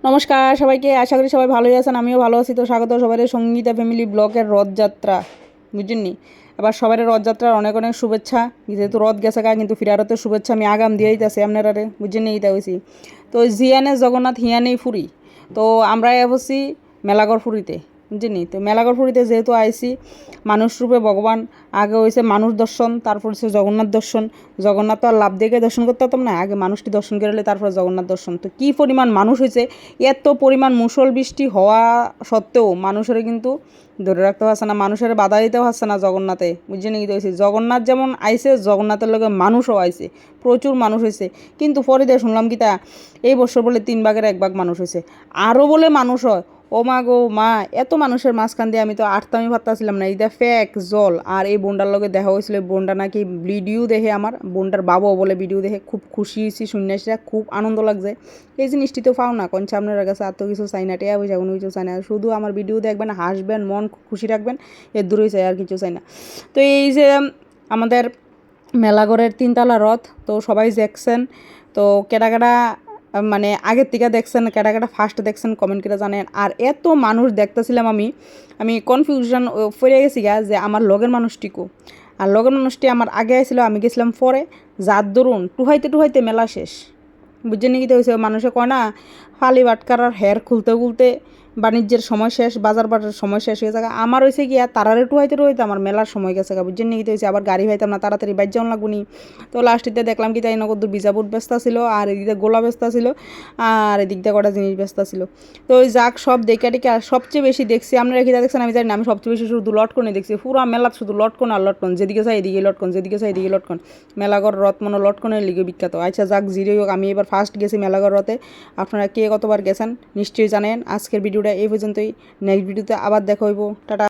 নমস্কার সবাইকে, আশা করি সবাই ভালোই আছেন। আমিও ভালো আছি। তো স্বাগত সবাই সঙ্গীতা ফ্যামিলি ব্লগের রথযাত্রা, বুঝলেননি? এবার সবাই রথযাত্রার অনেক অনেক শুভেচ্ছা। যেহেতু রথ গেছে কিন্তু ফিরারতের শুভেচ্ছা আমি আগাম দিয়েই দিতেছি আপনারা, বুঝলেন? এইটা হয়েছি তো জিয়ানে জগন্নাথ হিয়ানেই ফুরি। তো আমরা বসছি মেলাগড় ফুরিতে, বুঝলি? তো মেলাগড় ফুরিতে যেহেতু আইসি, মানুষ রূপে ভগবান আগে হয়েছে মানুষ দর্শন, তারপর হচ্ছে জগন্নাথ দর্শন। জগন্নাথ তো আর লাভ দেখে দর্শন করতে পারতাম না, আগে মানুষটি দর্শন করলে তারপরে জগন্নাথ দর্শন। তো কী পরিমাণ মানুষ হয়েছে! এত পরিমাণ মুষল বৃষ্টি হওয়া সত্ত্বেও মানুষের কিন্তু ধরে রাখতে পারছে না, মানুষের বাধা দিতেও পারছে না জগন্নাথে, বুঝছেন? কি হয়েছে, জগন্নাথ যেমন আইসে, জগন্নাথের লগে মানুষও আইসে, প্রচুর মানুষ হয়েছে। কিন্তু পরে দিয়ে শুনলাম কি তা এই বছর বলে 3 ভাগের 1 ভাগ মানুষ হয়েছে, আরও বলে মানুষ হয়। ও মা গো মা, এত মানুষের মাঝখান দিয়ে আমি তো আটতামি ভাবতাছিলাম না। এটা ফেক জল। আর এই বোনটার লগে দেখা হয়েছিল, বোনটা নাকি ভিডিও দেখে, আমার বোনটার বাবাও বলে ভিডিও দেখে খুব খুশি হয়েছি, সন্ন্যাসীরা খুব আনন্দ লাগছে। এই জিনিসটি তো পাও না কনছে আপনার কাছে, আর তো কিছু চাই না, টেয়া পয়সা কোনো কিছু চাই না, শুধু আমার ভিডিও দেখবেন, হাসবেন, মন খুশি রাখবেন, এর দূরেই চাই, আর কিছু চাই না। তো এই যে আমাদের মেলাগড়ের 3তলা রথ, তো সবাই দেখছেন। তো কেটা কেটা মানে আগের থেকে দেখছেন, কেটা কেটা ফার্স্ট দেখছেন, কমেন্ট করে জানেন। আর এত মানুষ দেখতেছিলাম আমি কনফিউশন পড়ে গেছি যে আমার লগের মানুষটিকো। আর লগের মানুষটি আমার আগে আসছিল, আমি গেছিলাম পরে। যার দরুন টুহাইতে মেলা শেষ, বুঝছেন? কি হয়েছে, মানুষে কয় না ফালি বাটকার আর হের খুলতে খুলতে বাণিজ্যের সময় শেষ, বাজার সময় শেষ হয়ে যায়। আমার হয়েছে গিয়া তারারে টুহাইতে আমার মেলার সময় গেছে, বুঝছেন? কি হয়েছে, আবার গাড়ি পাইতাম না, তাড়াতাড়ি বাইর যাওয়ান লাগবো নি। তো লাস্টিতে দেখলাম কি তাই নগদ বিজাপুর ব্যস্ত ছিল, আর এদিকে গোলা ব্যস্ত ছিল, আর এদিক দিয়ে কটা জিনিস ব্যস্ত ছিল। তো ওই যাক সব দেখে টেকে, আর সবচেয়ে বেশি দেখছি, আপনারা কি দেখছেন আমি জানি না, আমি সবচেয়ে বেশি শুধু লটকনে দেখছি। পুরো মেলা শুধু লটকন আর লটকন, যেদিকে চাই এদিকে লটকন, যেদিকে চাই এদিকে লটকন। মেলাগড় রথ মনে লটকনের লিগে বিখ্যাত। আচ্ছা যাক, জিরে হোক, আমি এবার ফার্স্ট গেছি মেলাগড় রথে। আপনারা কে কতবার গেছেন নিশ্চয়ই জানেন। আজকের ভিডিওটা এই পর্যন্তই, নেক্সট ভিডিওতে আবার দেখা হইব। টাটা।